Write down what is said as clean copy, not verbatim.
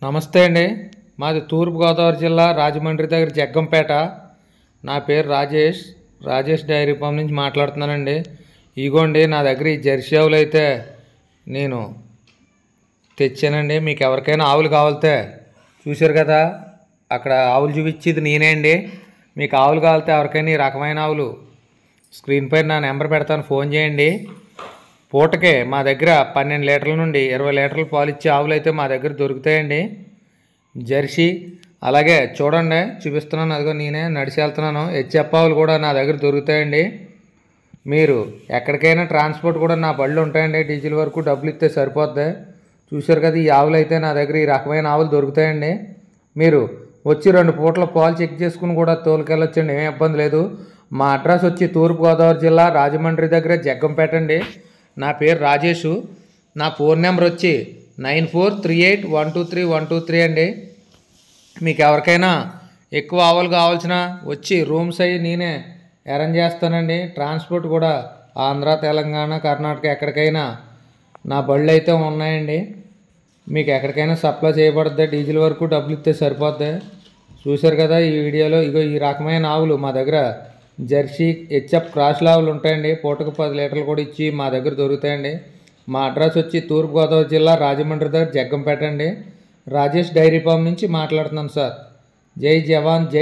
నమస్తే అండి. మాది తూర్పుగోదావరి జిల్లా రాజమండ్రి దగ్గర జగ్గంపేట. నా పేరు రాజేష్ డైరీ ఫామ్ నుంచి మాట్లాడుతున్నానండి. ఇగోండి నా దగ్గర ఈ జెర్సీ ఆవులు అయితే నేను తెచ్చానండి. మీకు ఎవరికైనా ఆవులు కావాలితే చూశారు కదా, అక్కడ ఆవులు చూపించేది నేనే అండి. మీకు ఆవులు కావాలితే ఎవరికైనా ఈ రకమైన ఆవులు స్క్రీన్ పైన నా నెంబర్ పెడతాను, ఫోన్ చేయండి. పూటకే మా దగ్గర 12 లీటర్ల నుండి 20 లీటర్ల పాలు ఇచ్చే ఆవులు అయితే మా దగ్గర దొరుకుతాయండి. జెర్సీ అలాగే చూడండి, చూపిస్తున్నాను, అదిగో నేనే నడిచి వెళ్తున్నాను. హెచ్ఎఫ్ ఆవులు కూడా నా దగ్గర దొరుకుతాయండి. మీరు ఎక్కడికైనా ట్రాన్స్పోర్ట్ కూడా నా బళ్ళు ఉంటాయండి. డీజిల్ వరకు డబ్బులు ఇస్తే సరిపోద్ది. చూశారు కదా, ఈ ఆవులు అయితే నా దగ్గర ఈ రకమైన ఆవులు దొరుకుతాయండి. మీరు వచ్చి 2 పూటల పాలు చెక్ చేసుకుని కూడా తోలుకెళ్ళొచ్చండి, ఏమీ ఇబ్బంది లేదు. మా అడ్రస్ వచ్చి తూర్పుగోదావరి జిల్లా రాజమండ్రి దగ్గర జగ్గంపేట అండి. నా పేరు రాజేషు. నా ఫోన్ నెంబర్ వచ్చి 9438123123 అండి. మీకు ఎవరికైనా ఎక్కువ ఆవులు కావాల్సిన వచ్చి రూమ్స్ అయ్యి నేనే అరేంజ్ చేస్తానండి. ట్రాన్స్పోర్ట్ కూడా ఆంధ్ర, తెలంగాణ, కర్ణాటక ఎక్కడికైనా నా బళ్ళు అయితే ఉన్నాయండి. మీకు ఎక్కడికైనా సప్లై చేయబడుద్ది. డీజిల్ వరకు డబ్బులు ఇస్తే సరిపోద్ది. చూశారు కదా ఈ వీడియోలో, ఇగో ఈ రకమైన ఆవులు మా దగ్గర జెర్సీ, హెచ్ఎఫ్ క్రాస్ ఆవులు ఉంటాయండి. పూటకు 10 లీటర్లు కూడా ఇచ్చి మా దగ్గర దొరుకుతాయండి. మా అడ్రస్ వచ్చి తూర్పుగోదావరి జిల్లా రాజమండ్రి దగ్గర జగ్గంపేట అండి. రాజేష్ డైరీ ఫామ్ నుంచి మాట్లాడుతున్నాను సార్. జై జవాన్ జై